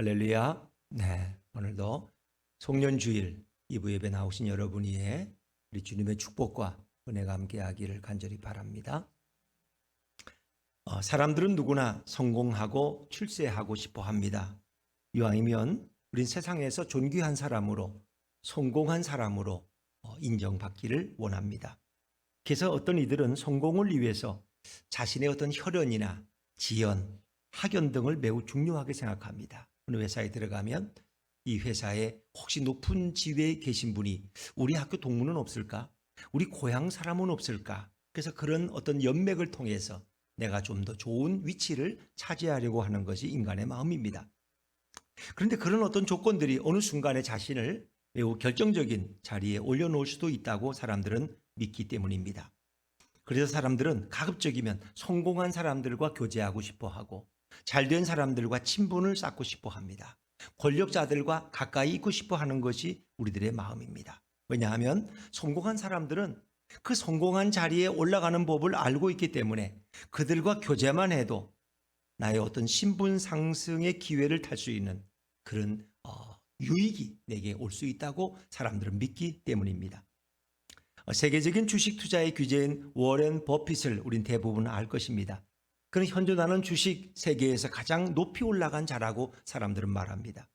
할렐루야. 네, 오늘도 송년주일 2부 예배 나오신 여러분 위에 우리 주님의 축복과 은혜가 함께하기를 간절히 바랍니다. 사람들은 누구나 성공하고 출세하고 싶어 합니다. 이왕이면 우린 세상에서 존귀한 사람으로, 성공한 사람으로 인정받기를 원합니다. 그래서 어떤 이들은 성공을 위해서 자신의 어떤 혈연이나 지연, 학연 등을 매우 중요하게 생각합니다. 어느 회사에 들어가면 이 회사에 혹시 높은 지위에 계신 분이 우리 학교 동문은 없을까? 우리 고향 사람은 없을까? 그래서 그런 어떤 연맥을 통해서 내가 좀 더 좋은 위치를 차지하려고 하는 것이 인간의 마음입니다. 그런데 그런 어떤 조건들이 어느 순간에 자신을 매우 결정적인 자리에 올려놓을 수도 있다고 사람들은 믿기 때문입니다. 그래서 사람들은 가급적이면 성공한 사람들과 교제하고 싶어 하고 잘된 사람들과 친분을 쌓고 싶어 합니다. 권력자들과 가까이 있고 싶어 하는 것이 우리들의 마음입니다. 왜냐하면 성공한 사람들은 그 성공한 자리에 올라가는 법을 알고 있기 때문에 그들과 교제만 해도 나의 어떤 신분 상승의 기회를 탈 수 있는 그런 유익이 내게 올 수 있다고 사람들은 믿기 때문입니다. 세계적인 주식 투자의 귀재인 워렌 버핏을 우린 대부분 알 것입니다. 그는 현존하는 주식 세계에서 가장 높이 올라간 자라고 사람들은 말합니다.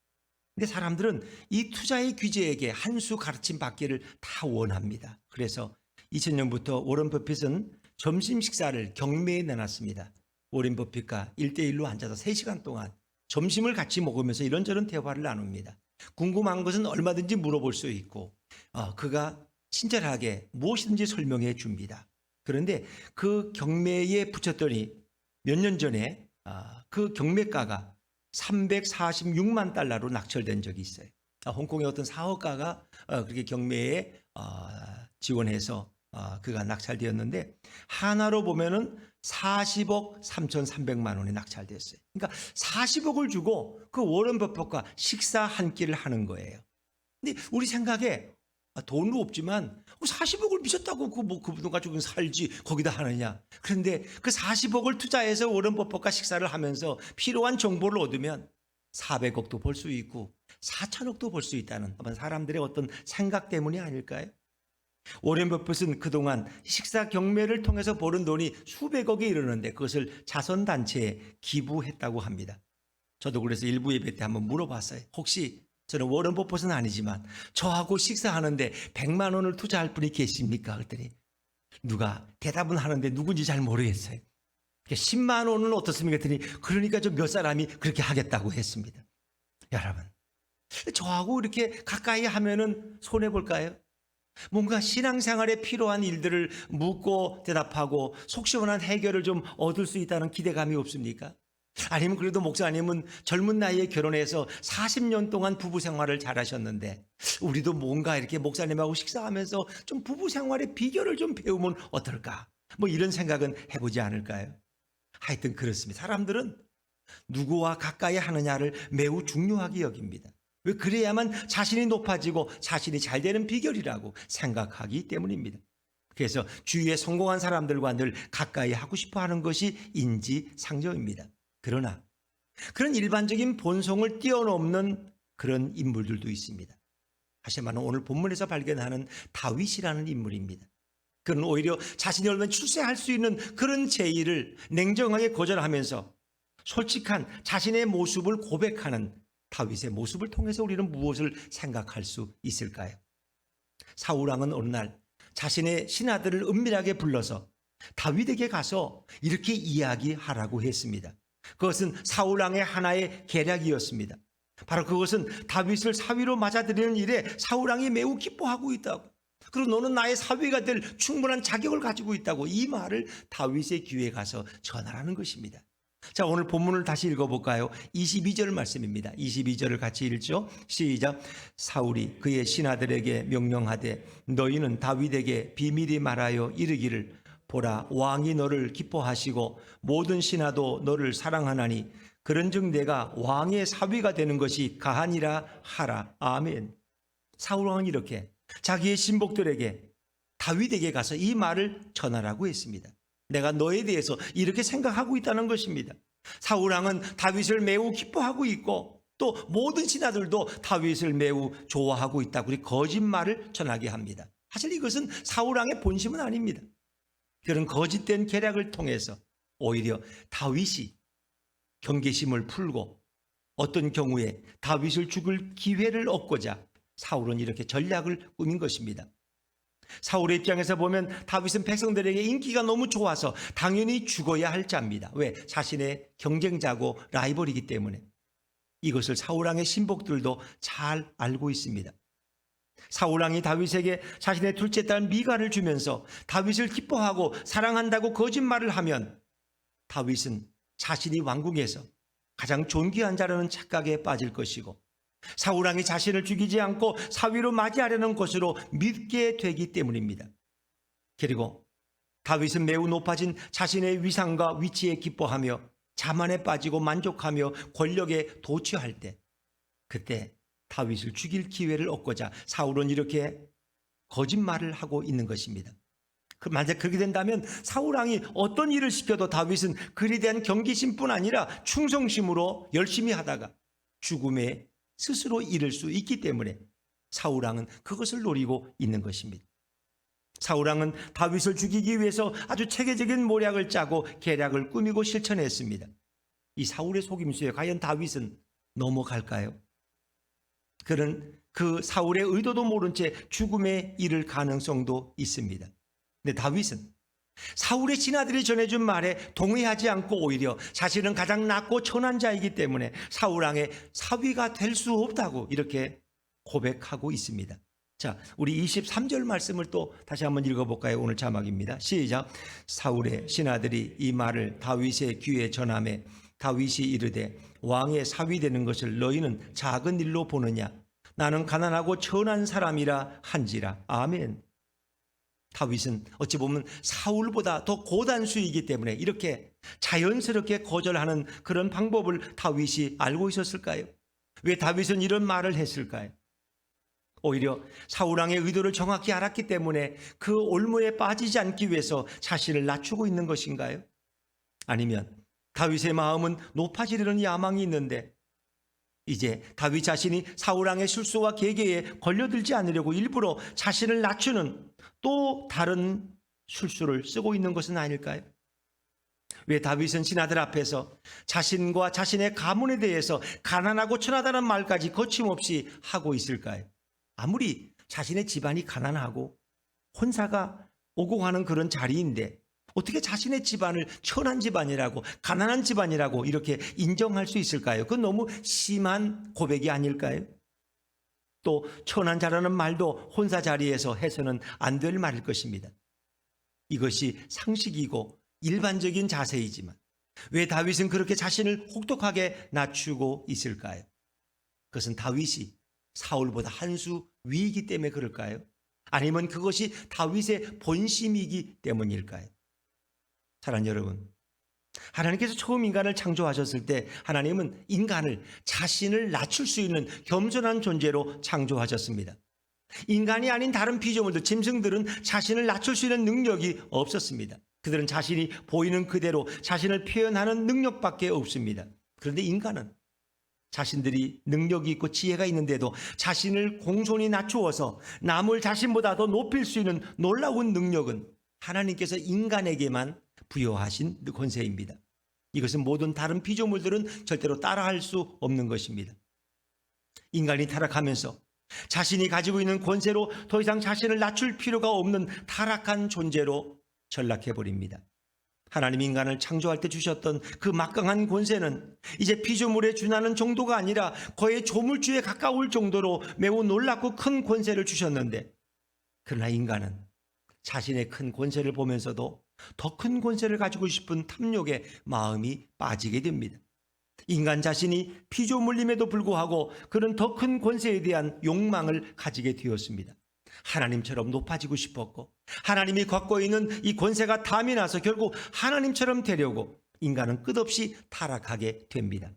근데 사람들은 이 투자의 귀재에게 한 수 가르침 받기를 다 원합니다. 그래서 2000년부터 워렌 버핏은 점심 식사를 경매에 내놨습니다. 워렌 버핏과 1대1로 앉아서 3시간 동안 점심을 같이 먹으면서 이런저런 대화를 나눕니다. 궁금한 것은 얼마든지 물어볼 수 있고 그가 친절하게 무엇이든지 설명해 줍니다. 그런데 그 경매에 붙였더니 몇 년 전에 그 경매가가 346만 달러로 낙찰된 적이 있어요. 홍콩의 어떤 사업가가 그렇게 경매에 지원해서 그가 낙찰되었는데 하나로 보면은 40억 3,300만 원에 낙찰됐어요. 그러니까 40억을 주고 그 워런 버핏과 식사 한 끼를 하는 거예요. 근데 우리 생각에 돈도 없지만 40억을 미쳤다고 그분 가지고 살지 거기다 하느냐. 그런데 그 40억을 투자해서 워런 버핏과 식사를 하면서 필요한 정보를 얻으면 400억도 벌 수 있고 4천억도 벌 수 있다는 사람들의 어떤 생각 때문이 아닐까요? 워렌 버핏은 그동안 식사 경매를 통해서 버는 돈이 수백억에 이르는데 그것을 자선단체에 기부했다고 합니다. 저도 그래서 일부 예배 때 한번 물어봤어요. 혹시 저는 워렌 버핏은 아니지만 저하고 식사하는데 100만 원을 투자할 분이 계십니까? 그랬더니 누가 대답은 하는데 누군지 잘 모르겠어요. 10만 원은 어떻습니까? 그랬더니 그러니까 저 몇 사람이 그렇게 하겠다고 했습니다. 여러분, 저하고 이렇게 가까이 하면은 손해볼까요? 뭔가 신앙생활에 필요한 일들을 묻고 대답하고 속 시원한 해결을 좀 얻을 수 있다는 기대감이 없습니까? 아니면 그래도 목사님은 젊은 나이에 결혼해서 40년 동안 부부 생활을 잘하셨는데 우리도 뭔가 이렇게 목사님하고 식사하면서 좀 부부 생활의 비결을 좀 배우면 어떨까? 뭐 이런 생각은 해보지 않을까요? 하여튼 그렇습니다. 사람들은 누구와 가까이 하느냐를 매우 중요하게 여깁니다. 왜? 그래야만 자신이 높아지고 자신이 잘 되는 비결이라고 생각하기 때문입니다. 그래서 주위에 성공한 사람들과 늘 가까이 하고 싶어 하는 것이 인지상정입니다. 그러나 그런 일반적인 본성을 뛰어넘는 그런 인물들도 있습니다. 다시 말하면 오늘 본문에서 발견하는 다윗이라는 인물입니다. 그는 오히려 자신이 얼마나 출세할 수 있는 그런 제의를 냉정하게 거절하면서 솔직한 자신의 모습을 고백하는 다윗의 모습을 통해서 우리는 무엇을 생각할 수 있을까요? 사울왕은 어느 날 자신의 신하들을 은밀하게 불러서 다윗에게 가서 이렇게 이야기하라고 했습니다. 그것은 사울왕의 하나의 계략이었습니다. 바로 그것은 다윗을 사위로 맞아들이는 일에 사울왕이 매우 기뻐하고 있다고, 그리고 너는 나의 사위가 될 충분한 자격을 가지고 있다고 이 말을 다윗의 귀에 가서 전하라는 것입니다. 자, 오늘 본문을 다시 읽어볼까요? 22절 말씀입니다. 22절을 같이 읽죠. 시작. 사울이 그의 신하들에게 명령하되 너희는 다윗에게 비밀히 말하여 이르기를 보라, 왕이 너를 기뻐하시고 모든 신하도 너를 사랑하나니 그런즉 내가 왕의 사위가 되는 것이 가하니라 하라. 아멘. 사울왕은 이렇게 자기의 신복들에게 다윗에게 가서 이 말을 전하라고 했습니다. 내가 너에 대해서 이렇게 생각하고 있다는 것입니다. 사울왕은 다윗을 매우 기뻐하고 있고 또 모든 신하들도 다윗을 매우 좋아하고 있다고 우리 거짓말을 전하게 합니다. 사실 이것은 사울 왕의 본심은 아닙니다. 그런 거짓된 계략을 통해서 오히려 다윗이 경계심을 풀고 어떤 경우에 다윗을 죽일 기회를 얻고자 사울은 이렇게 전략을 꾸민 것입니다. 사울의 입장에서 보면 다윗은 백성들에게 인기가 너무 좋아서 당연히 죽어야 할 자입니다. 왜? 자신의 경쟁자고 라이벌이기 때문에. 이것을 사울왕의 신복들도 잘 알고 있습니다. 사울왕이 다윗에게 자신의 둘째 딸 미갈을 주면서 다윗을 기뻐하고 사랑한다고 거짓말을 하면 다윗은 자신이 왕궁에서 가장 존귀한 자라는 착각에 빠질 것이고 사울왕이 자신을 죽이지 않고 사위로 맞이하려는 것으로 믿게 되기 때문입니다. 그리고 다윗은 매우 높아진 자신의 위상과 위치에 기뻐하며 자만에 빠지고 만족하며 권력에 도취할 때 그때 다윗을 죽일 기회를 얻고자 사울은 이렇게 거짓말을 하고 있는 것입니다. 만약 그렇게 된다면 사울왕이 어떤 일을 시켜도 다윗은 그에 대한 경계심뿐 아니라 충성심으로 열심히 하다가 죽음에 스스로 이를 수 있기 때문에 사울왕은 그것을 노리고 있는 것입니다. 사울왕은 다윗을 죽이기 위해서 아주 체계적인 모략을 짜고 계략을 꾸미고 실천했습니다. 이 사울의 속임수에 과연 다윗은 넘어갈까요? 그는 그 사울의 의도도 모른 채 죽음에 이를 가능성도 있습니다. 근데 다윗은 사울의 신하들이 전해준 말에 동의하지 않고 오히려 자신은 가장 낮고 천한 자이기 때문에 사울왕의 사위가 될 수 없다고 이렇게 고백하고 있습니다. 자, 우리 23절 말씀을 또 다시 한번 읽어볼까요? 오늘 자막입니다. 시작. 사울의 신하들이 이 말을 다윗의 귀에 전하매 다윗이 이르되 왕의 사위 되는 것을 너희는 작은 일로 보느냐? 나는 가난하고 천한 사람이라 한지라. 아멘. 다윗은 어찌 보면 사울보다 더 고단수이기 때문에 이렇게 자연스럽게 거절하는 그런 방법을 다윗이 알고 있었을까요? 왜 다윗은 이런 말을 했을까요? 오히려 사울왕의 의도를 정확히 알았기 때문에 그 올무에 빠지지 않기 위해서 자신을 낮추고 있는 것인가요? 아니면 다윗의 마음은 높아지려는 야망이 있는데 이제 다윗 자신이 사울왕의 실수와 계계에 걸려들지 않으려고 일부러 자신을 낮추는 또 다른 술수를 쓰고 있는 것은 아닐까요? 왜 다윗은 신하들 앞에서 자신과 자신의 가문에 대해서 가난하고 천하다는 말까지 거침없이 하고 있을까요? 아무리 자신의 집안이 가난하고 혼사가 오공하는 그런 자리인데 어떻게 자신의 집안을 천한 집안이라고 가난한 집안이라고 이렇게 인정할 수 있을까요? 그건 너무 심한 고백이 아닐까요? 또 천한 자라는 말도 혼사 자리에서 해서는 안 될 말일 것입니다. 이것이 상식이고 일반적인 자세이지만 왜 다윗은 그렇게 자신을 혹독하게 낮추고 있을까요? 그것은 다윗이 사울보다 한 수 위이기 때문에 그럴까요? 아니면 그것이 다윗의 본심이기 때문일까요? 사랑하는 여러분, 하나님께서 처음 인간을 창조하셨을 때 하나님은 인간을 자신을 낮출 수 있는 겸손한 존재로 창조하셨습니다. 인간이 아닌 다른 피조물들, 짐승들은 자신을 낮출 수 있는 능력이 없었습니다. 그들은 자신이 보이는 그대로 자신을 표현하는 능력밖에 없습니다. 그런데 인간은 자신들이 능력이 있고 지혜가 있는데도 자신을 공손히 낮추어서 남을 자신보다 더 높일 수 있는 놀라운 능력은 하나님께서 인간에게만 부여하신 권세입니다. 이것은 모든 다른 피조물들은 절대로 따라할 수 없는 것입니다. 인간이 타락하면서 자신이 가지고 있는 권세로 더 이상 자신을 낮출 필요가 없는 타락한 존재로 전락해버립니다. 하나님 인간을 창조할 때 주셨던 그 막강한 권세는 이제 피조물에 준하는 정도가 아니라 거의 조물주에 가까울 정도로 매우 놀랍고 큰 권세를 주셨는데 그러나 인간은 자신의 큰 권세를 보면서도 더 큰 권세를 가지고 싶은 탐욕의 마음이 빠지게 됩니다. 인간 자신이 피조물임에도 불구하고 그는 더 큰 권세에 대한 욕망을 가지게 되었습니다. 하나님처럼 높아지고 싶었고 하나님이 갖고 있는 이 권세가 탐이 나서 결국 하나님처럼 되려고 인간은 끝없이 타락하게 됩니다.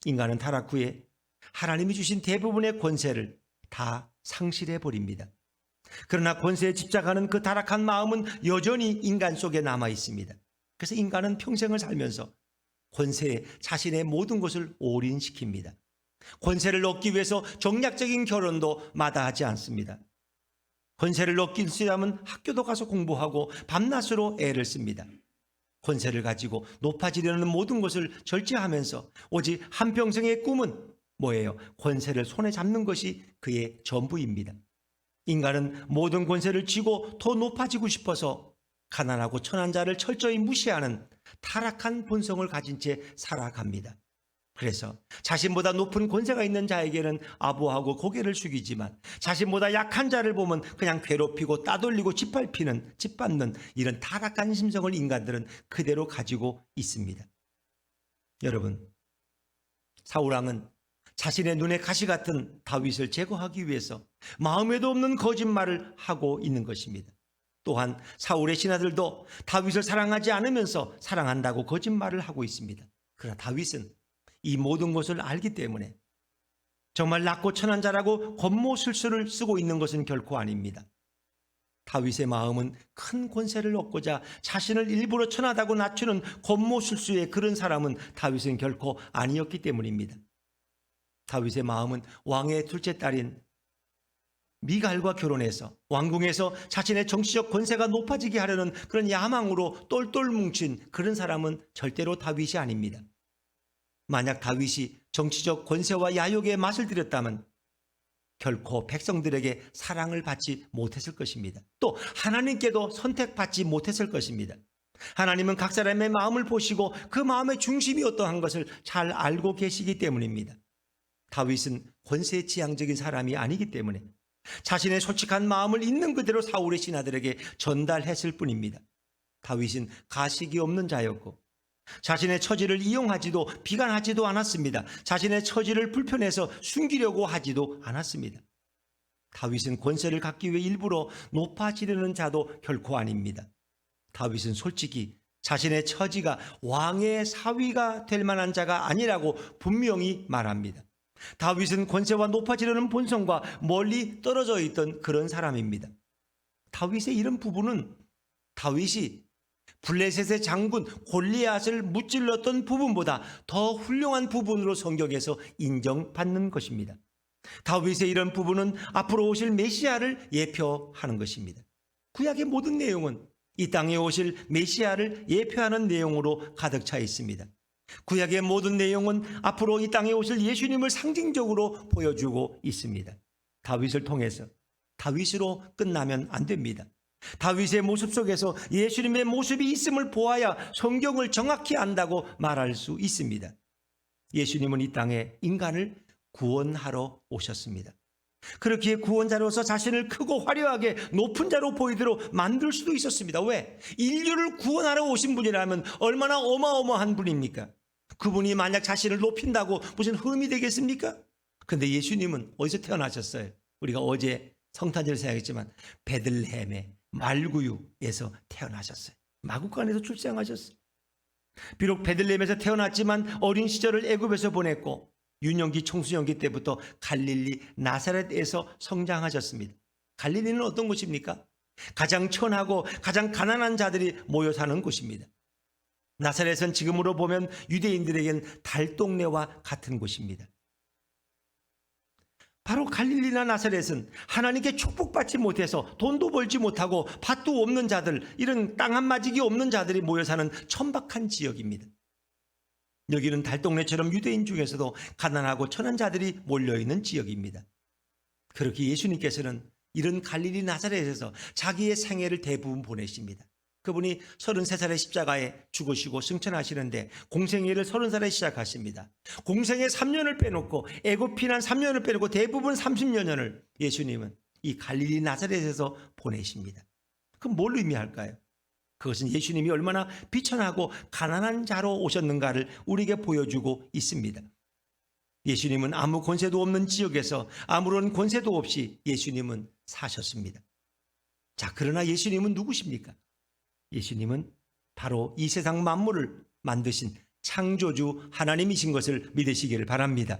인간은 타락 후에 하나님이 주신 대부분의 권세를 다 상실해 버립니다. 그러나 권세에 집착하는 그 타락한 마음은 여전히 인간 속에 남아 있습니다. 그래서 인간은 평생을 살면서 권세에 자신의 모든 것을 올인시킵니다. 권세를 얻기 위해서 정략적인 결혼도 마다하지 않습니다. 권세를 얻기 위해서라면 학교도 가서 공부하고 밤낮으로 애를 씁니다. 권세를 가지고 높아지려는 모든 것을 절제하면서 오직 한평생의 꿈은 뭐예요? 권세를 손에 잡는 것이 그의 전부입니다. 인간은 모든 권세를 쥐고 더 높아지고 싶어서 가난하고 천한 자를 철저히 무시하는 타락한 본성을 가진 채 살아갑니다. 그래서 자신보다 높은 권세가 있는 자에게는 아부하고 고개를 숙이지만 자신보다 약한 자를 보면 그냥 괴롭히고 따돌리고 짓밟는 이런 타락한 심성을 인간들은 그대로 가지고 있습니다. 여러분, 사울왕은 자신의 눈에 가시 같은 다윗을 제거하기 위해서 마음에도 없는 거짓말을 하고 있는 것입니다. 또한 사울의 신하들도 다윗을 사랑하지 않으면서 사랑한다고 거짓말을 하고 있습니다. 그러나 다윗은 이 모든 것을 알기 때문에 정말 낮고 천한 자라고 권모술수를 쓰고 있는 것은 결코 아닙니다. 다윗의 마음은 큰 권세를 얻고자 자신을 일부러 천하다고 낮추는 권모술수의 그런 사람은 다윗은 결코 아니었기 때문입니다. 다윗의 마음은 왕의 둘째 딸인 미갈과 결혼해서 왕궁에서 자신의 정치적 권세가 높아지게 하려는 그런 야망으로 똘똘 뭉친 그런 사람은 절대로 다윗이 아닙니다. 만약 다윗이 정치적 권세와 야욕에 맛을 들였다면 결코 백성들에게 사랑을 받지 못했을 것입니다. 또 하나님께도 선택받지 못했을 것입니다. 하나님은 각 사람의 마음을 보시고 그 마음의 중심이 어떠한 것을 잘 알고 계시기 때문입니다. 다윗은 권세지향적인 사람이 아니기 때문에 자신의 솔직한 마음을 있는 그대로 사울의 신하들에게 전달했을 뿐입니다. 다윗은 가식이 없는 자였고 자신의 처지를 이용하지도 비관하지도 않았습니다. 자신의 처지를 불편해서 숨기려고 하지도 않았습니다. 다윗은 권세를 갖기 위해 일부러 높아지려는 자도 결코 아닙니다. 다윗은 솔직히 자신의 처지가 왕의 사위가 될 만한 자가 아니라고 분명히 말합니다. 다윗은 권세와 높아지려는 본성과 멀리 떨어져 있던 그런 사람입니다. 다윗의 이런 부분은 다윗이 블레셋의 장군 골리앗을 무찔렀던 부분보다 더 훌륭한 부분으로 성경에서 인정받는 것입니다. 다윗의 이런 부분은 앞으로 오실 메시아를 예표하는 것입니다. 구약의 모든 내용은 이 땅에 오실 메시아를 예표하는 내용으로 가득 차 있습니다. 구약의 모든 내용은 앞으로 이 땅에 오실 예수님을 상징적으로 보여주고 있습니다. 다윗을 통해서 다윗으로 끝나면 안 됩니다. 다윗의 모습 속에서 예수님의 모습이 있음을 보아야 성경을 정확히 안다고 말할 수 있습니다. 예수님은 이 땅에 인간을 구원하러 오셨습니다. 그렇기에 구원자로서 자신을 크고 화려하게 높은 자로 보이도록 만들 수도 있었습니다. 왜? 인류를 구원하러 오신 분이라면 얼마나 어마어마한 분입니까? 그분이 만약 자신을 높인다고 무슨 흠이 되겠습니까? 근데 예수님은 어디서 태어나셨어요? 우리가 어제 성탄절을 생각했지만 베들레헴의 말구유에서 태어나셨어요. 마구간에서 출생하셨어요. 비록 베들레헴에서 태어났지만 어린 시절을 애굽에서 보냈고 유년기 청소년기 때부터 갈릴리 나사렛에서 성장하셨습니다. 갈릴리는 어떤 곳입니까? 가장 천하고 가장 가난한 자들이 모여 사는 곳입니다. 나사렛은 지금으로 보면 유대인들에겐 달동네와 같은 곳입니다. 바로 갈릴리나 나사렛은 하나님께 축복받지 못해서 돈도 벌지 못하고 밭도 없는 자들, 이런 땅 한마디기 없는 자들이 모여 사는 천박한 지역입니다. 여기는 달동네처럼 유대인 중에서도 가난하고 천한 자들이 몰려있는 지역입니다. 그렇게 예수님께서는 이런 갈릴리 나사렛에서 자기의 생애를 대부분 보내십니다. 그분이 33살의 십자가에 죽으시고 승천하시는데 공생애를 30살에 시작하십니다. 공생애 3년을 빼놓고 애굽 피난 3년을 빼놓고 대부분 30여년을 예수님은 이 갈릴리 나사렛에서 보내십니다. 그럼 뭘 의미할까요? 그것은 예수님이 얼마나 비천하고 가난한 자로 오셨는가를 우리에게 보여주고 있습니다. 예수님은 아무 권세도 없는 지역에서 아무런 권세도 없이 예수님은 사셨습니다. 자, 그러나 예수님은 누구십니까? 예수님은 바로 이 세상 만물을 만드신 창조주 하나님이신 것을 믿으시기를 바랍니다.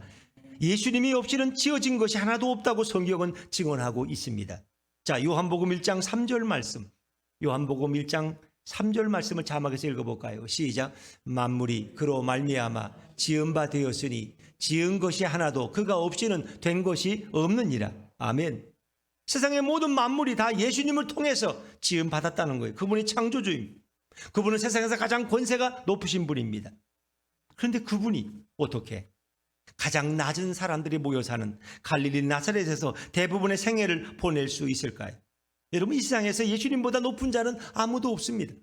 예수님이 없이는 지어진 것이 하나도 없다고 성경은 증언하고 있습니다. 자, 요한복음 1장 3절 말씀. 요한복음 1장 3절 말씀을 자막에서 읽어볼까요? 시작. 만물이 그로 말미암아 지은 바 되었으니 지은 것이 하나도 그가 없이는 된 것이 없느니라. 아멘. 세상의 모든 만물이 다 예수님을 통해서 지음 받았다는 거예요. 그분이 창조주입니다. 그분은 세상에서 가장 권세가 높으신 분입니다. 그런데 그분이 어떻게 가장 낮은 사람들이 모여 사는 갈릴리 나사렛에서 대부분의 생애를 보낼 수 있을까요? 여러분, 이 세상에서 예수님보다 높은 자는 아무도 없습니다.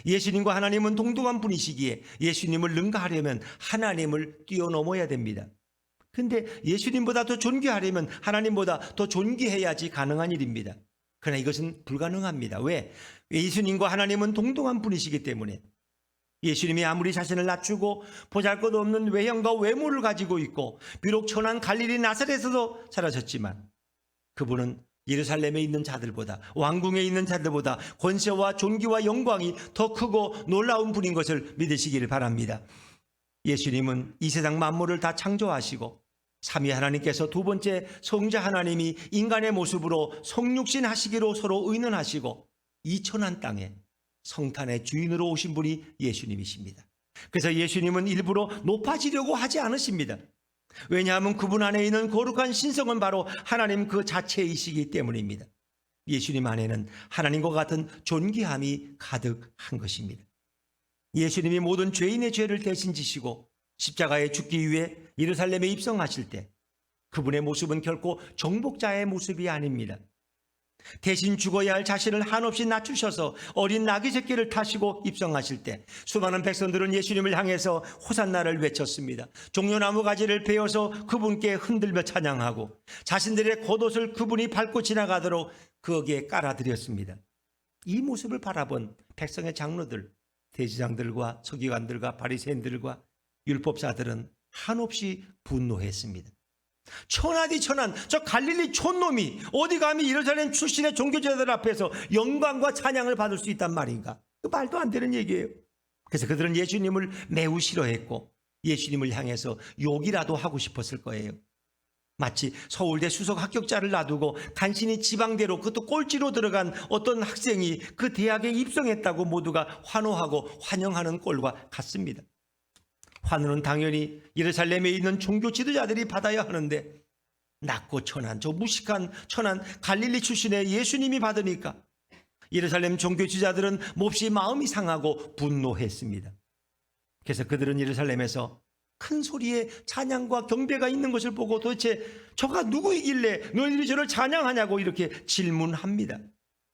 예수님과 하나님은 동등한 분이시기에 예수님을 능가하려면 하나님을 뛰어넘어야 됩니다. 근데 예수님보다 더 존귀하려면 하나님보다 더 존귀해야지 가능한 일입니다. 그러나 이것은 불가능합니다. 왜? 예수님과 하나님은 동등한 분이시기 때문에. 예수님이 아무리 자신을 낮추고 보잘것없는 외형과 외모를 가지고 있고 비록 천한 갈릴리 나사렛에서 살아셨지만 그분은 예루살렘에 있는 자들보다, 왕궁에 있는 자들보다 권세와 존귀와 영광이 더 크고 놀라운 분인 것을 믿으시기를 바랍니다. 예수님은 이 세상 만물을 다 창조하시고 삼위 하나님께서 두 번째 성자 하나님이 인간의 모습으로 성육신 하시기로 서로 의논하시고 이 천한 땅에 성탄의 주인으로 오신 분이 예수님이십니다. 그래서 예수님은 일부러 높아지려고 하지 않으십니다. 왜냐하면 그분 안에 있는 거룩한 신성은 바로 하나님 그 자체이시기 때문입니다. 예수님 안에는 하나님과 같은 존귀함이 가득한 것입니다. 예수님이 모든 죄인의 죄를 대신 지시고 십자가에 죽기 위해 예루살렘에 입성하실 때 그분의 모습은 결코 정복자의 모습이 아닙니다. 대신 죽어야 할 자신을 한없이 낮추셔서 어린 나귀 새끼를 타시고 입성하실 때 수많은 백성들은 예수님을 향해서 호산나를 외쳤습니다. 종려나무 가지를 베어서 그분께 흔들며 찬양하고 자신들의 겉옷을 그분이 밟고 지나가도록 거기에 깔아드렸습니다. 이 모습을 바라본 백성의 장로들, 대제사장들과 서기관들과 바리새인들과 율법사들은 한없이 분노했습니다. 천하디 천한 저 갈릴리 촌놈이 어디 감히 예루살렘 출신의 종교제자들 앞에서 영광과 찬양을 받을 수 있단 말인가? 그 말도 안 되는 얘기예요. 그래서 그들은 예수님을 매우 싫어했고 예수님을 향해서 욕이라도 하고 싶었을 거예요. 마치 서울대 수석 합격자를 놔두고 간신히 지방대로 그것도 꼴찌로 들어간 어떤 학생이 그 대학에 입성했다고 모두가 환호하고 환영하는 꼴과 같습니다. 환호는 당연히 예루살렘에 있는 종교 지도자들이 받아야 하는데 낮고 천한 저 무식한 천한 갈릴리 출신의 예수님이 받으니까 예루살렘 종교 지도자들은 몹시 마음이 상하고 분노했습니다. 그래서 그들은 예루살렘에서 큰 소리에 찬양과 경배가 있는 것을 보고 도대체 저가 누구이길래 너희들이 저를 찬양하냐고 이렇게 질문합니다.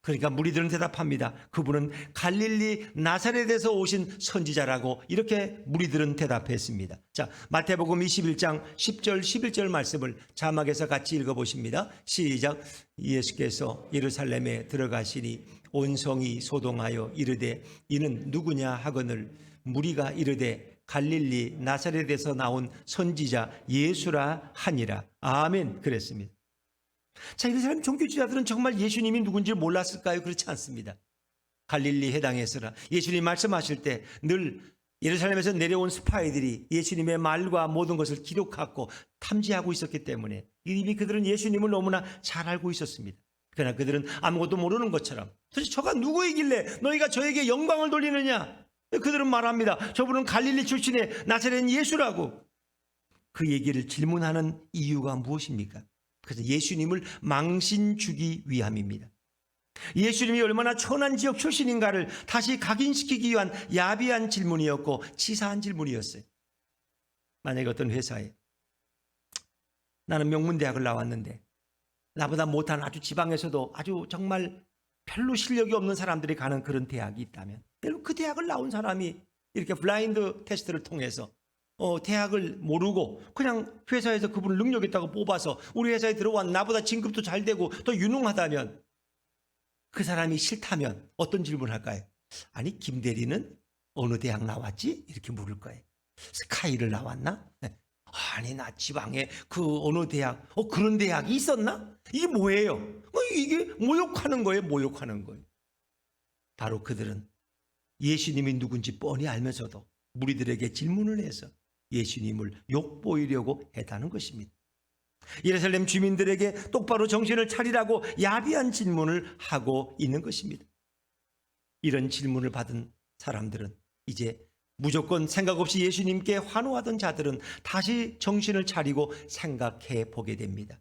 그러니까 무리들은 대답합니다. 그분은 갈릴리 나사렛에서 오신 선지자라고 이렇게 무리들은 대답했습니다. 자, 마태복음 21장 10절 11절 말씀을 자막에서 같이 읽어보십니다. 시작. 예수께서 예루살렘에 들어가시니 온 성이 소동하여 이르되 이는 누구냐 하거늘 무리가 이르되 갈릴리 나사렛에서 나온 선지자 예수라 하니라. 아멘. 그랬습니다. 자, 예루살렘 종교지자들은 정말 예수님이 누군지 몰랐을까요? 그렇지 않습니다. 갈릴리 해당에서라 예수님 말씀하실 때 늘 예루살렘에서 내려온 스파이들이 예수님의 말과 모든 것을 기록하고 탐지하고 있었기 때문에 이미 그들은 예수님을 너무나 잘 알고 있었습니다. 그러나 그들은 아무것도 모르는 것처럼 도대체 저가 누구이길래 너희가 저에게 영광을 돌리느냐? 그들은 말합니다. 저분은 갈릴리 출신의 나사렛 예수라고. 그 얘기를 질문하는 이유가 무엇입니까? 그래서 예수님을 망신주기 위함입니다. 예수님이 얼마나 천한 지역 출신인가를 다시 각인시키기 위한 야비한 질문이었고 치사한 질문이었어요. 만약에 어떤 회사에 나는 명문대학을 나왔는데 나보다 못한 아주 지방에서도 아주 정말 별로 실력이 없는 사람들이 가는 그런 대학이 있다면 여러분 그 대학을 나온 사람이 이렇게 블라인드 테스트를 통해서 대학을 모르고 그냥 회사에서 그분을 능력 있다고 뽑아서 우리 회사에 들어왔 나보다 진급도 잘 되고 더 유능하다면 그 사람이 싫다면 어떤 질문을 할까요? 아니 김 대리는 어느 대학 나왔지? 이렇게 물을 거예요. 스카이를 나왔나? 아니 나 지방에 그 어느 대학 그런 대학이 있었나? 이게 뭐예요? 이게 모욕하는 거예요. 모욕하는 거예요. 바로 그들은 예수님이 누군지 뻔히 알면서도 무리들에게 질문을 해서 예수님을 욕보이려고 했다는 것입니다. 예루살렘 주민들에게 똑바로 정신을 차리라고 야비한 질문을 하고 있는 것입니다. 이런 질문을 받은 사람들은 이제 무조건 생각 없이 예수님께 환호하던 자들은 다시 정신을 차리고 생각해 보게 됩니다.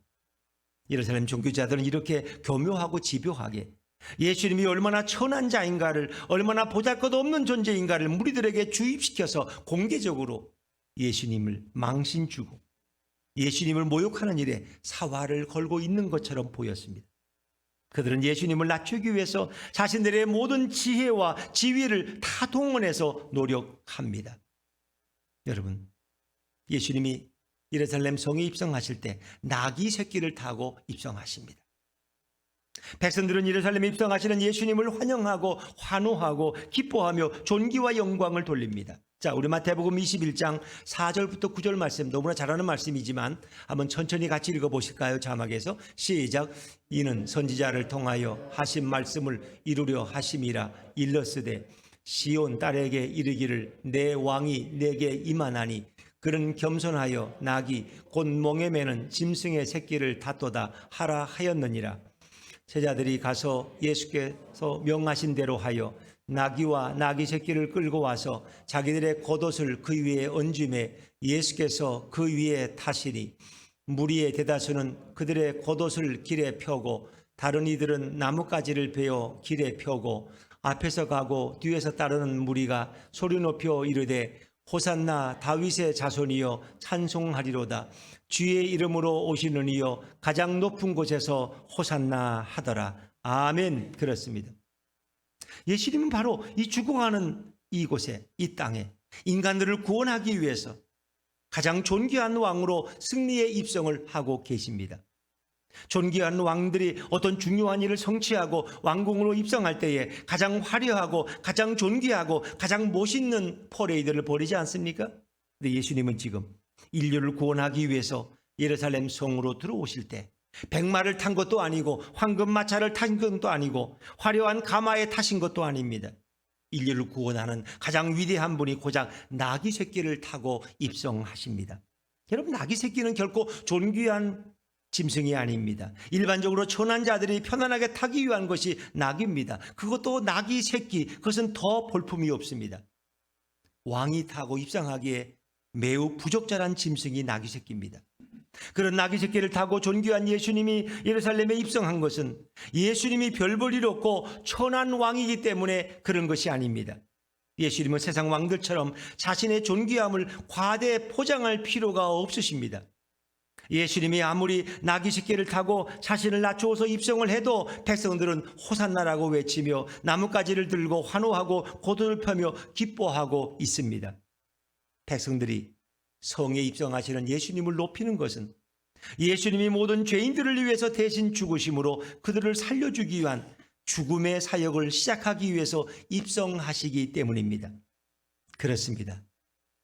예루살렘 종교자들은 이렇게 교묘하고 집요하게 예수님이 얼마나 천한 자인가를, 얼마나 보잘것없는 존재인가를 무리들에게 주입시켜서 공개적으로 예수님을 망신 주고 예수님을 모욕하는 일에 사활을 걸고 있는 것처럼 보였습니다. 그들은 예수님을 낮추기 위해서 자신들의 모든 지혜와 지위를 다 동원해서 노력합니다. 여러분, 예수님이 예루살렘 성에 입성하실 때 나귀 새끼를 타고 입성하십니다. 백성들은 예루살렘에 입성하시는 예수님을 환영하고 환호하고 기뻐하며 존귀와 영광을 돌립니다. 자, 우리 마태복음 21장 4절부터 9절 말씀, 너무나 잘 아는 말씀이지만 한번 천천히 같이 읽어보실까요? 자막에서 시작. 이는 선지자를 통하여 하신 말씀을 이루려 하심이라. 일러스되 시온 딸에게 이르기를 내 왕이 내게 임하나니 그는 겸손하여 나귀 곧 멍에 매는 짐승의 새끼를 탔도다 하라 하였느니라. 제자들이 가서 예수께서 명하신 대로 하여 나귀와 나귀 새끼를 끌고 와서 자기들의 겉옷을 그 위에 얹음에 예수께서 그 위에 타시니 무리의 대다수는 그들의 겉옷을 길에 펴고 다른 이들은 나뭇가지를 베어 길에 펴고 앞에서 가고 뒤에서 따르는 무리가 소리 높여 이르되 호산나 다윗의 자손이여 찬송하리로다. 주의 이름으로 오시는 이여 가장 높은 곳에서 호산나 하더라. 아멘. 그렇습니다. 예수님은 바로 이 죽어가는 이곳에, 이 땅에 인간들을 구원하기 위해서 가장 존귀한 왕으로 승리의 입성을 하고 계십니다. 존귀한 왕들이 어떤 중요한 일을 성취하고 왕궁으로 입성할 때에 가장 화려하고 가장 존귀하고 가장 멋있는 퍼레이드를 벌이지 않습니까? 근데 예수님은 지금 인류를 구원하기 위해서 예루살렘 성으로 들어오실 때 백마를 탄 것도 아니고 황금 마차를 탄 것도 아니고 화려한 가마에 타신 것도 아닙니다. 인류를 구원하는 가장 위대한 분이 고작 나귀 새끼를 타고 입성하십니다. 여러분, 나귀 새끼는 결코 존귀한 짐승이 아닙니다. 일반적으로 천한 자들이 편안하게 타기 위한 것이 나귀입니다. 그것도 나귀 새끼, 그것은 더 볼품이 없습니다. 왕이 타고 입성하기에 매우 부적절한 짐승이 나귀 새끼입니다. 그런 나귀 새끼를 타고 존귀한 예수님이 예루살렘에 입성한 것은 예수님이 별 볼 일 없고 천한 왕이기 때문에 그런 것이 아닙니다. 예수님은 세상 왕들처럼 자신의 존귀함을 과대 포장할 필요가 없으십니다. 예수님이 아무리 나귀 새끼를 타고 자신을 낮추어서 입성을 해도 백성들은 호산나라고 외치며 나뭇가지를 들고 환호하고 겉옷을 펴며 기뻐하고 있습니다. 백성들이 성에 입성하시는 예수님을 높이는 것은 예수님이 모든 죄인들을 위해서 대신 죽으심으로 그들을 살려주기 위한 죽음의 사역을 시작하기 위해서 입성하시기 때문입니다. 그렇습니다.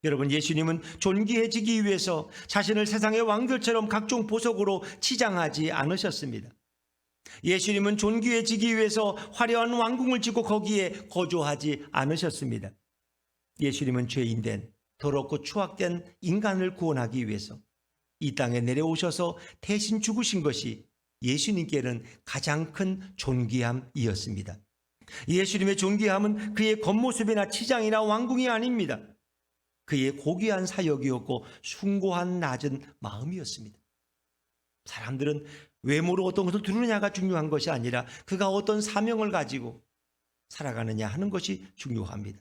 여러분, 예수님은 존귀해지기 위해서 자신을 세상의 왕들처럼 각종 보석으로 치장하지 않으셨습니다. 예수님은 존귀해지기 위해서 화려한 왕궁을 짓고 거기에 거주하지 않으셨습니다. 예수님은 죄인된 더럽고 추악된 인간을 구원하기 위해서 이 땅에 내려오셔서 대신 죽으신 것이 예수님께는 가장 큰 존귀함이었습니다. 예수님의 존귀함은 그의 겉모습이나 치장이나 왕궁이 아닙니다. 그의 고귀한 사역이었고 숭고한 낮은 마음이었습니다. 사람들은 외모로 어떤 것을 두느냐가 중요한 것이 아니라 그가 어떤 사명을 가지고 살아가느냐 하는 것이 중요합니다.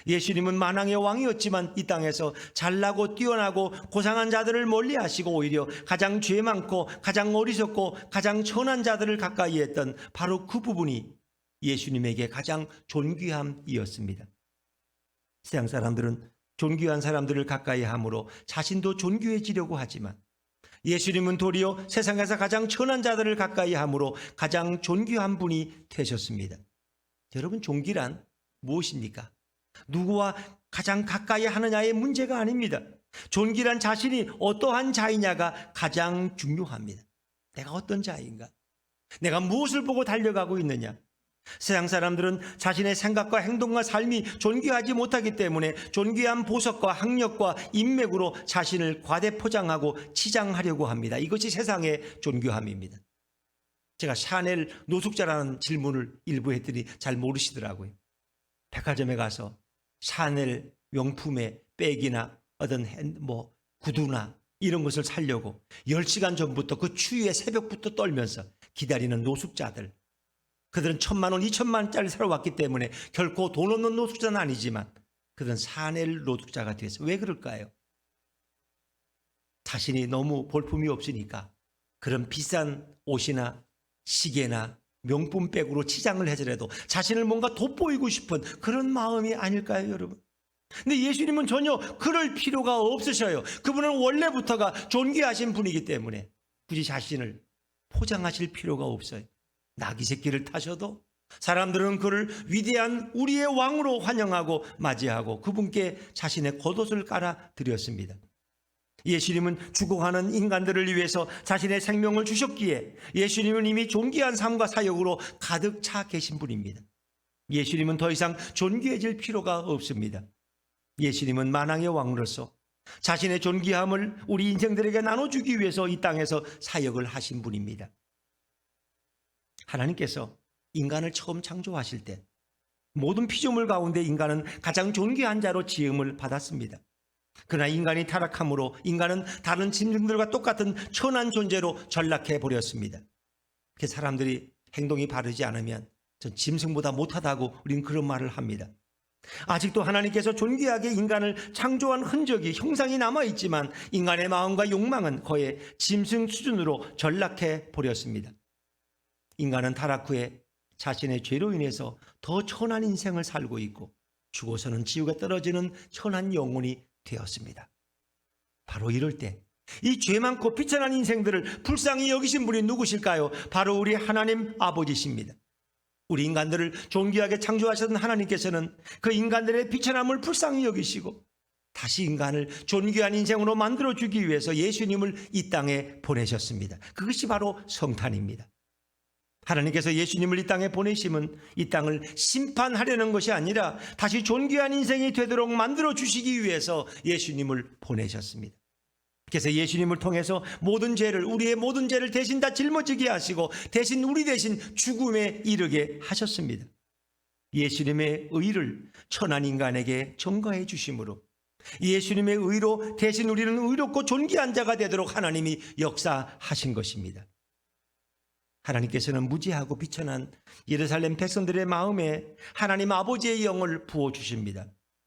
예수님은 만왕의 왕이었지만 이 땅에서 잘나고 뛰어나고 고상한 자들을 멀리하시고 오히려 가장 죄 많고 가장 어리석고 가장 천한 자들을 가까이 했던 바로 그 부분이 예수님에게 가장 존귀함이었습니다. 세상 사람들은 존귀한 사람들을 가까이 함으로 자신도 존귀해지려고 하지만 예수님은 도리어 세상에서 가장 천한 자들을 가까이 함으로 가장 존귀한 분이 되셨습니다. 여러분, 존귀란 무엇입니까? 누구와 가장 가까이 하느냐의 문제가 아닙니다. 존귀란 자신이 어떠한 자이냐가 가장 중요합니다. 내가 어떤 자인가? 내가 무엇을 보고 달려가고 있느냐? 세상 사람들은 자신의 생각과 행동과 삶이 존귀하지 못하기 때문에 존귀한 보석과 학력과 인맥으로 자신을 과대 포장하고 치장하려고 합니다. 이것이 세상의 존귀함입니다. 제가 샤넬 노숙자라는 질문을 일부 했더니 잘 모르시더라고요. 백화점에 가서 샤넬 명품의 백이나 어떤 구두나 이런 것을 사려고 10시간 전부터 그 추위에 새벽부터 떨면서 기다리는 노숙자들. 그들은 1,000만 원, 2,000만 원짜리 사러 왔기 때문에 결코 돈 없는 노숙자는 아니지만 그들은 샤넬 노숙자가 되었어요. 왜 그럴까요? 자신이 너무 볼품이 없으니까 그런 비싼 옷이나 시계나 명품 백으로 치장을 해서라도 자신을 뭔가 돋보이고 싶은 그런 마음이 아닐까요, 여러분? 근데 예수님은 전혀 그럴 필요가 없으셔요. 그분은 원래부터가 존귀하신 분이기 때문에 굳이 자신을 포장하실 필요가 없어요. 나귀 새끼를 타셔도 사람들은 그를 위대한 우리의 왕으로 환영하고 맞이하고 그분께 자신의 겉옷을 깔아 드렸습니다. 예수님은 죽어가는 인간들을 위해서 자신의 생명을 주셨기에 예수님은 이미 존귀한 삶과 사역으로 가득 차 계신 분입니다. 예수님은 더 이상 존귀해질 필요가 없습니다. 예수님은 만왕의 왕으로서 자신의 존귀함을 우리 인생들에게 나눠주기 위해서 이 땅에서 사역을 하신 분입니다. 하나님께서 인간을 처음 창조하실 때 모든 피조물 가운데 인간은 가장 존귀한 자로 지음을 받았습니다. 그러나 인간이 타락함으로 인간은 다른 짐승들과 똑같은 천한 존재로 전락해 버렸습니다. 그 사람들이 행동이 바르지 않으면 전 짐승보다 못하다고 우리는 그런 말을 합니다. 아직도 하나님께서 존귀하게 인간을 창조한 흔적이 형상이 남아있지만 인간의 마음과 욕망은 거의 짐승 수준으로 전락해 버렸습니다. 인간은 타락 후에 자신의 죄로 인해서 더 천한 인생을 살고 있고 죽어서는 지옥에 떨어지는 천한 영혼이 되었습니다. 바로 이럴 때 이 죄 많고 비천한 인생들을 불쌍히 여기신 분이 누구실까요? 바로 우리 하나님 아버지십니다. 우리 인간들을 존귀하게 창조하셨던 하나님께서는 그 인간들의 비천함을 불쌍히 여기시고 다시 인간을 존귀한 인생으로 만들어주기 위해서 예수님을 이 땅에 보내셨습니다. 그것이 바로 성탄입니다. 하나님께서 예수님을 이 땅에 보내심은 이 땅을 심판하려는 것이 아니라 다시 존귀한 인생이 되도록 만들어주시기 위해서 예수님을 보내셨습니다. 그래서 예수님을 통해서 모든 죄를, 우리의 모든 죄를 대신 다 짊어지게 하시고 대신 우리 대신 죽음에 이르게 하셨습니다. 예수님의 의를 천한 인간에게 전가해 주심으로 예수님의 의로 대신 우리는 의롭고 존귀한 자가 되도록 하나님이 역사하신 것입니다. 하나님께서는 무지하고 비천한 예루살렘 백성들의 마음에 하나님 아버지의 영을 부어주십니다.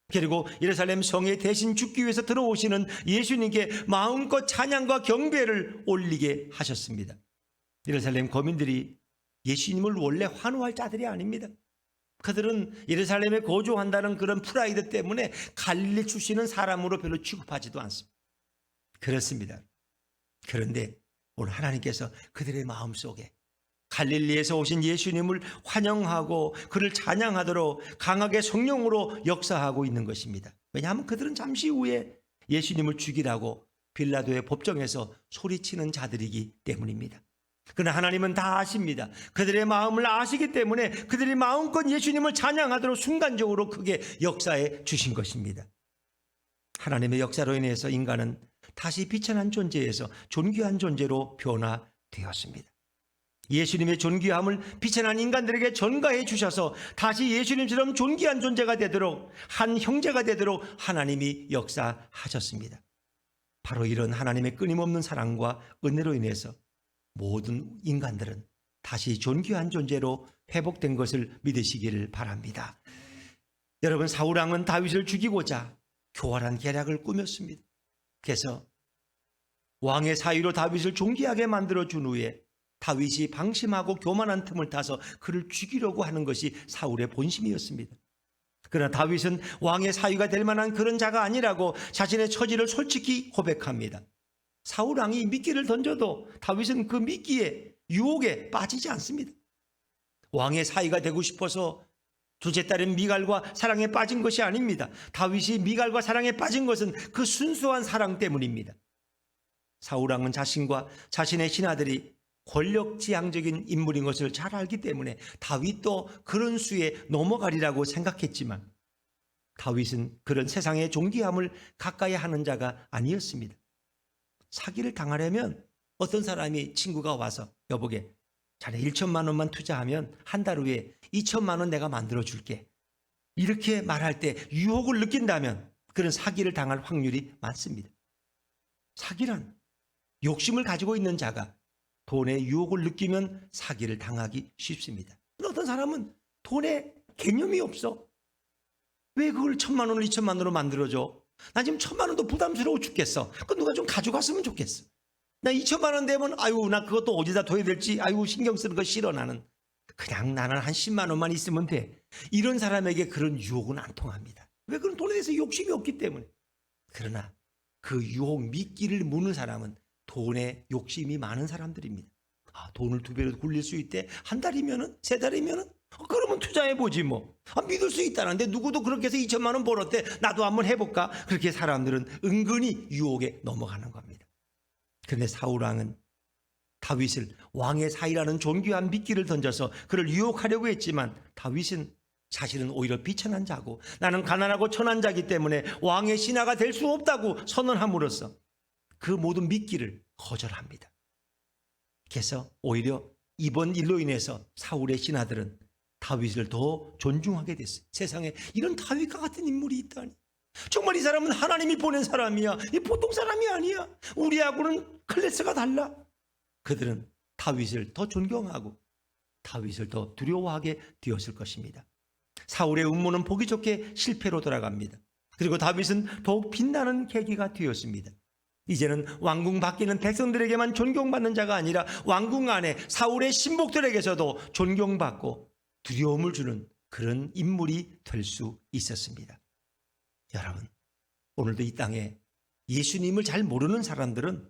그리고 예루살렘 성에 대신 죽기 위해서 들어오시는 예수님께 마음껏 찬양과 경배를 올리게 하셨습니다. 예루살렘 거민들이 예수님을 원래 환호할 자들이 아닙니다. 그들은 예루살렘에 거주한다는 그런 프라이드 때문에 갈릴리 출신은 사람으로 별로 취급하지도 않습니다. 그렇습니다. 그런데 오늘 하나님께서 그들의 마음속에 갈릴리에서 오신 예수님을 환영하고 그를 찬양하도록 강하게 성령으로 역사하고 있는 것입니다. 왜냐하면 그들은 잠시 후에 예수님을 죽이라고 빌라도의 법정에서 소리치는 자들이기 때문입니다. 그러나 하나님은 다 아십니다. 그들의 마음을 아시기 때문에 그들이 마음껏 예수님을 찬양하도록 순간적으로 크게 역사해 주신 것입니다. 하나님의 역사로 인해서 인간은 다시 비천한 존재에서 존귀한 존재로 변화되었습니다. 예수님의 존귀함을 비천한 인간들에게 전가해 주셔서 다시 예수님처럼 존귀한 존재가 되도록 한 형제가 되도록 하나님이 역사하셨습니다. 바로 이런 하나님의 끊임없는 사랑과 은혜로 인해서 모든 인간들은 다시 존귀한 존재로 회복된 것을 믿으시기를 바랍니다. 여러분, 사울왕은 다윗을 죽이고자 교활한 계략을 꾸몄습니다. 그래서 왕의 사위로 다윗을 존귀하게 만들어준 후에 다윗이 방심하고 교만한 틈을 타서 그를 죽이려고 하는 것이 사울의 본심이었습니다. 그러나 다윗은 왕의 사위가 될 만한 그런 자가 아니라고 자신의 처지를 솔직히 고백합니다. 사울 왕이 미끼를 던져도 다윗은 그 미끼에 유혹에 빠지지 않습니다. 왕의 사위가 되고 싶어서 둘째 딸인 미갈과 사랑에 빠진 것이 아닙니다. 다윗이 미갈과 사랑에 빠진 것은 그 순수한 사랑 때문입니다. 사울 왕은 자신과 자신의 신하들이 권력지향적인 인물인 것을 잘 알기 때문에 다윗도 그런 수에 넘어가리라고 생각했지만 다윗은 그런 세상의 존귀함을 가까이 하는 자가 아니었습니다. 사기를 당하려면 어떤 사람이 친구가 와서 여보게 자네 1천만 원만 투자하면 한 달 후에 2천만 원 내가 만들어 줄게. 이렇게 말할 때 유혹을 느낀다면 그런 사기를 당할 확률이 많습니다. 사기란 욕심을 가지고 있는 자가 돈의 유혹을 느끼면 사기를 당하기 쉽습니다. 어떤 사람은 돈에 개념이 없어. 왜 그걸 1천만 원을 2천만 원으로 만들어줘? 나 지금 1천만 원도 부담스러워 죽겠어. 그 누가 좀 가져갔으면 좋겠어. 나 2천만 원 되면 아유 나 그것도 어디다 둬야 될지 아유 신경 쓰는 거 싫어 나는. 그냥 나는 한 10만 원만 있으면 돼. 이런 사람에게 그런 유혹은 안 통합니다. 왜? 그런 돈에 대해서 욕심이 없기 때문에. 그러나 그 유혹 미끼를 무는 사람은 돈에 욕심이 많은 사람들입니다. 돈을 2배로 굴릴 수 있대. 한 달이면은 3달이면은 그러면 투자해보지 뭐. 믿을 수 있다는데 누구도 그렇게 해서 2천만 원 벌었대. 나도 한번 해볼까? 그렇게 사람들은 은근히 유혹에 넘어가는 겁니다. 그런데 사울왕은 다윗을 왕의 사이라는 존귀한 미끼를 던져서 그를 유혹하려고 했지만 다윗은 사실은 오히려 비천한 자고 나는 가난하고 천한 자기 때문에 왕의 신하가 될 수 없다고 선언함으로써 그 모든 미끼를 거절합니다. 그래서 오히려 이번 일로 인해서 사울의 신하들은 다윗을 더 존중하게 됐어요. 세상에 이런 다윗과 같은 인물이 있다니. 정말 이 사람은 하나님이 보낸 사람이야. 이 보통 사람이 아니야. 우리하고는 클래스가 달라. 그들은 다윗을 더 존경하고 다윗을 더 두려워하게 되었을 것입니다. 사울의 음모는 보기 좋게 실패로 돌아갑니다. 그리고 다윗은 더욱 빛나는 계기가 되었습니다. 이제는 왕궁 밖에 있는 백성들에게만 존경받는 자가 아니라 왕궁 안에 사울의 신복들에게서도 존경받고 두려움을 주는 그런 인물이 될 수 있었습니다. 여러분, 오늘도 이 땅에 예수님을 잘 모르는 사람들은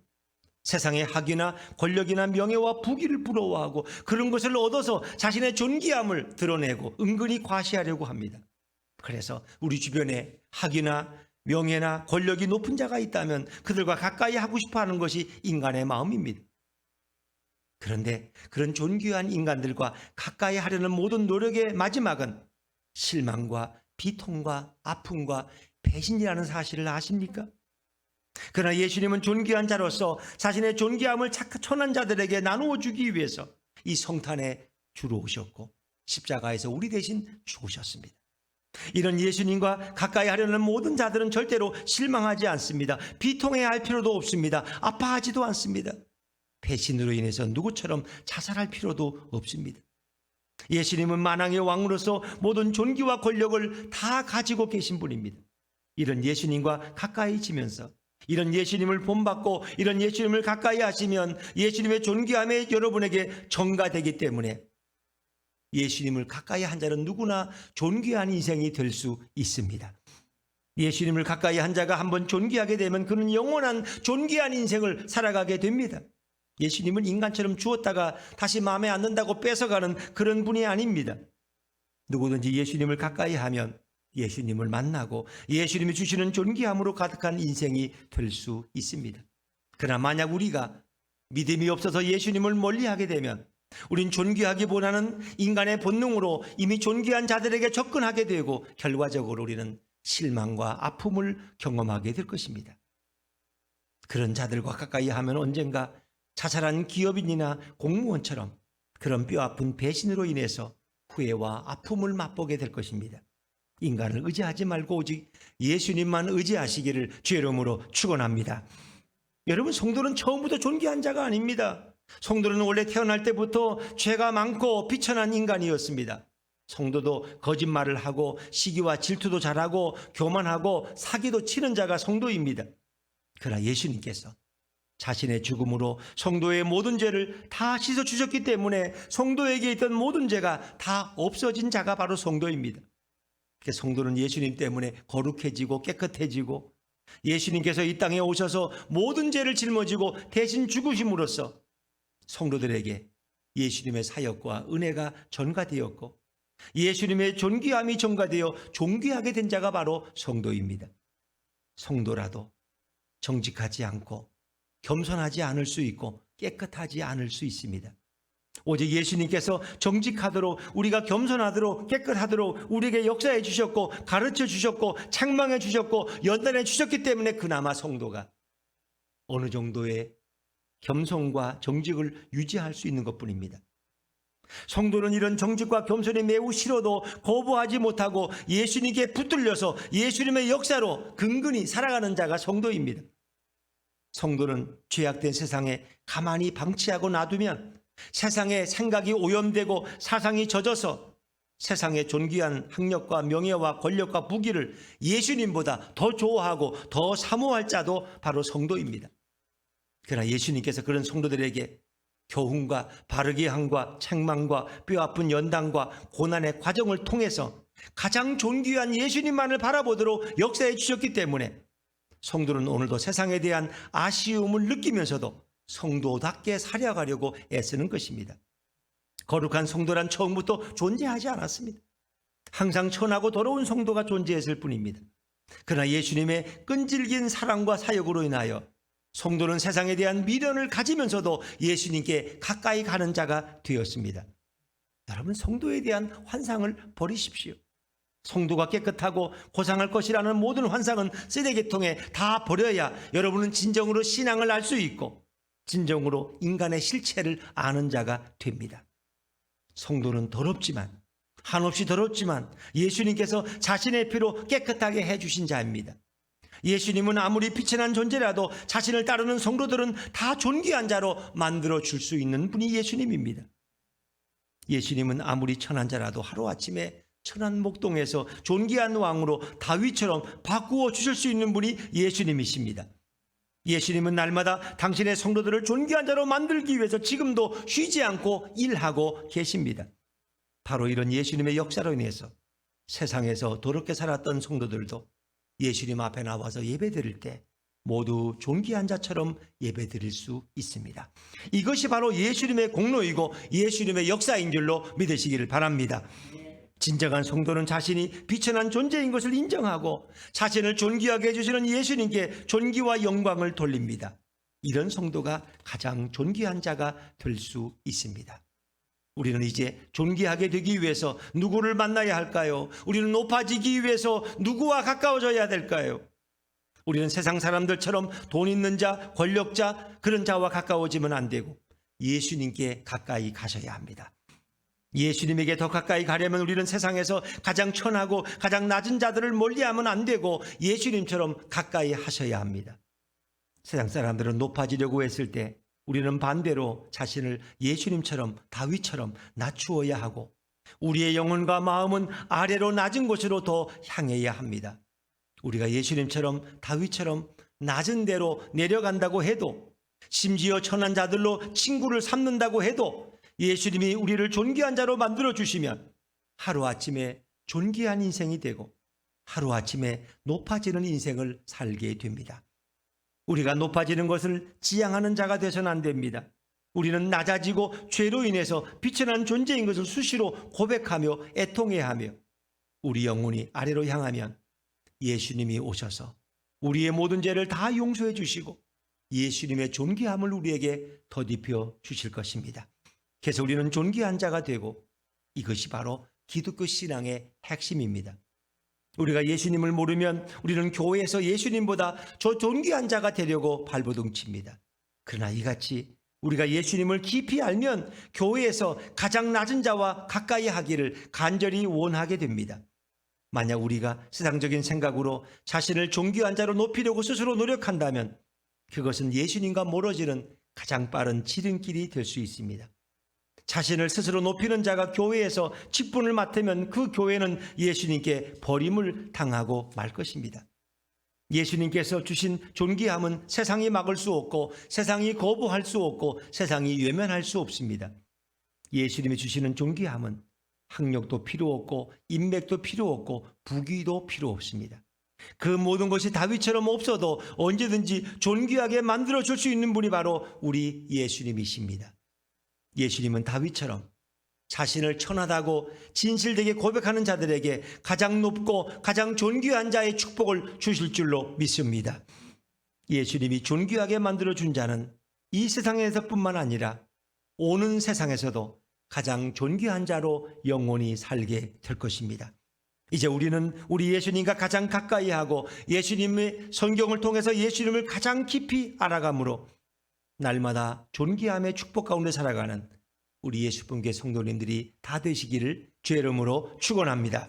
세상의 학위나 권력이나 명예와 부귀를 부러워하고 그런 것을 얻어서 자신의 존귀함을 드러내고 은근히 과시하려고 합니다. 그래서 우리 주변에 학위나 명예나 권력이 높은 자가 있다면 그들과 가까이 하고 싶어 하는 것이 인간의 마음입니다. 그런데 그런 존귀한 인간들과 가까이 하려는 모든 노력의 마지막은 실망과 비통과 아픔과 배신이라는 사실을 아십니까? 그러나 예수님은 존귀한 자로서 자신의 존귀함을 천한 자들에게 나누어 주기 위해서 이 성탄에 주로 오셨고 십자가에서 우리 대신 죽으셨습니다. 이런 예수님과 가까이 하려는 모든 자들은 절대로 실망하지 않습니다. 비통해야 할 필요도 없습니다. 아파하지도 않습니다. 배신으로 인해서 누구처럼 자살할 필요도 없습니다. 예수님은 만왕의 왕으로서 모든 존귀와 권력을 다 가지고 계신 분입니다. 이런 예수님과 가까이 지면서 이런 예수님을 본받고 이런 예수님을 가까이 하시면 예수님의 존귀함에 여러분에게 전가되기 때문에 예수님을 가까이 한 자는 누구나 존귀한 인생이 될 수 있습니다. 예수님을 가까이 한 자가 한번 존귀하게 되면 그는 영원한 존귀한 인생을 살아가게 됩니다. 예수님은 인간처럼 주었다가 다시 마음에 안 든다고 뺏어가는 그런 분이 아닙니다. 누구든지 예수님을 가까이 하면 예수님을 만나고 예수님이 주시는 존귀함으로 가득한 인생이 될 수 있습니다. 그러나 만약 우리가 믿음이 없어서 예수님을 멀리하게 되면 우린 존귀하기보다는 인간의 본능으로 이미 존귀한 자들에게 접근하게 되고 결과적으로 우리는 실망과 아픔을 경험하게 될 것입니다. 그런 자들과 가까이 하면 언젠가 자살한 기업인이나 공무원처럼 그런 뼈아픈 배신으로 인해서 후회와 아픔을 맛보게 될 것입니다. 인간을 의지하지 말고 오직 예수님만 의지하시기를 주의 이름으로 축원합니다. 여러분, 성도는 처음부터 존귀한 자가 아닙니다. 성도는 원래 태어날 때부터 죄가 많고 비천한 인간이었습니다. 성도도 거짓말을 하고 시기와 질투도 잘하고 교만하고 사기도 치는 자가 성도입니다. 그러나 예수님께서 자신의 죽음으로 성도의 모든 죄를 다 씻어주셨기 때문에 성도에게 있던 모든 죄가 다 없어진 자가 바로 성도입니다. 성도는 예수님 때문에 거룩해지고 깨끗해지고 예수님께서 이 땅에 오셔서 모든 죄를 짊어지고 대신 죽으심으로써 성도들에게 예수님의 사역과 은혜가 전가되었고 예수님의 존귀함이 전가되어 존귀하게 된 자가 바로 성도입니다. 성도라도 정직하지 않고 겸손하지 않을 수 있고 깨끗하지 않을 수 있습니다. 오직 예수님께서 정직하도록 우리가 겸손하도록 깨끗하도록 우리에게 역사해 주셨고 가르쳐 주셨고 책망해 주셨고 연단해 주셨기 때문에 그나마 성도가 어느 정도의 겸손과 정직을 유지할 수 있는 것뿐입니다. 성도는 이런 정직과 겸손이 매우 싫어도 거부하지 못하고 예수님께 붙들려서 예수님의 역사로 근근히 살아가는 자가 성도입니다. 성도는 죄악된 세상에 가만히 방치하고 놔두면 세상의 생각이 오염되고 사상이 젖어서 세상의 존귀한 학력과 명예와 권력과 부귀를 예수님보다 더 좋아하고 더 사모할 자도 바로 성도입니다. 그러나 예수님께서 그런 성도들에게 교훈과 바르게 함과 책망과 뼈아픈 연단과 고난의 과정을 통해서 가장 존귀한 예수님만을 바라보도록 역사해 주셨기 때문에 성도는 오늘도 세상에 대한 아쉬움을 느끼면서도 성도답게 살아가려고 애쓰는 것입니다. 거룩한 성도란 처음부터 존재하지 않았습니다. 항상 천하고 더러운 성도가 존재했을 뿐입니다. 그러나 예수님의 끈질긴 사랑과 사역으로 인하여 성도는 세상에 대한 미련을 가지면서도 예수님께 가까이 가는 자가 되었습니다. 여러분, 성도에 대한 환상을 버리십시오. 성도가 깨끗하고 고상할 것이라는 모든 환상은 쓰레기통에 다 버려야 여러분은 진정으로 신앙을 알 수 있고 진정으로 인간의 실체를 아는 자가 됩니다. 성도는 더럽지만, 한없이 더럽지만 예수님께서 자신의 피로 깨끗하게 해주신 자입니다. 예수님은 아무리 비천한 존재라도 자신을 따르는 성도들은 다 존귀한 자로 만들어 줄 수 있는 분이 예수님입니다. 예수님은 아무리 천한 자라도 하루아침에 천한 목동에서 존귀한 왕으로 다윗처럼 바꾸어 주실 수 있는 분이 예수님이십니다. 예수님은 날마다 당신의 성도들을 존귀한 자로 만들기 위해서 지금도 쉬지 않고 일하고 계십니다. 바로 이런 예수님의 역사로 인해서 세상에서 더럽게 살았던 성도들도 예수님 앞에 나와서 예배드릴 때 모두 존귀한 자처럼 예배드릴 수 있습니다. 이것이 바로 예수님의 공로이고 예수님의 역사인 줄로 믿으시기를 바랍니다. 진정한 성도는 자신이 비천한 존재인 것을 인정하고 자신을 존귀하게 해주시는 예수님께 존귀와 영광을 돌립니다. 이런 성도가 가장 존귀한 자가 될 수 있습니다. 우리는 이제 존귀하게 되기 위해서 누구를 만나야 할까요? 우리는 높아지기 위해서 누구와 가까워져야 될까요? 우리는 세상 사람들처럼 돈 있는 자, 권력자, 그런 자와 가까워지면 안 되고 예수님께 가까이 가셔야 합니다. 예수님에게 더 가까이 가려면 우리는 세상에서 가장 천하고 가장 낮은 자들을 멀리하면 안 되고 예수님처럼 가까이 하셔야 합니다. 세상 사람들은 높아지려고 했을 때 우리는 반대로 자신을 예수님처럼 다윗처럼 낮추어야 하고 우리의 영혼과 마음은 아래로 낮은 곳으로 더 향해야 합니다. 우리가 예수님처럼 다윗처럼 낮은 데로 내려간다고 해도 심지어 천한 자들로 친구를 삼는다고 해도 예수님이 우리를 존귀한 자로 만들어 주시면 하루아침에 존귀한 인생이 되고 하루아침에 높아지는 인생을 살게 됩니다. 우리가 높아지는 것을 지향하는 자가 되서는 안 됩니다. 우리는 낮아지고 죄로 인해서 비천한 존재인 것을 수시로 고백하며 애통해야 하며 우리 영혼이 아래로 향하면 예수님이 오셔서 우리의 모든 죄를 다 용서해 주시고 예수님의 존귀함을 우리에게 덧입혀 주실 것입니다. 그래서 우리는 존귀한 자가 되고 이것이 바로 기독교 신앙의 핵심입니다. 우리가 예수님을 모르면 우리는 교회에서 예수님보다 저 존귀한 자가 되려고 발버둥칩니다. 그러나 이같이 우리가 예수님을 깊이 알면 교회에서 가장 낮은 자와 가까이 하기를 간절히 원하게 됩니다. 만약 우리가 세상적인 생각으로 자신을 존귀한 자로 높이려고 스스로 노력한다면 그것은 예수님과 멀어지는 가장 빠른 지름길이 될 수 있습니다. 자신을 스스로 높이는 자가 교회에서 직분을 맡으면 그 교회는 예수님께 버림을 당하고 말 것입니다. 예수님께서 주신 존귀함은 세상이 막을 수 없고 세상이 거부할 수 없고 세상이 외면할 수 없습니다. 예수님이 주시는 존귀함은 학력도 필요 없고 인맥도 필요 없고 부귀도 필요 없습니다. 그 모든 것이 다윗처럼 없어도 언제든지 존귀하게 만들어줄 수 있는 분이 바로 우리 예수님이십니다. 예수님은 다윗처럼 자신을 천하다고 진실되게 고백하는 자들에게 가장 높고 가장 존귀한 자의 축복을 주실 줄로 믿습니다. 예수님이 존귀하게 만들어준 자는 이 세상에서뿐만 아니라 오는 세상에서도 가장 존귀한 자로 영원히 살게 될 것입니다. 이제 우리는 우리 예수님과 가장 가까이 하고 예수님의 성경을 통해서 예수님을 가장 깊이 알아가므로 날마다 존귀함의 축복 가운데 살아가는 우리 예수분께 성도님들이 다 되시기를 주의 이름으로 축원합니다.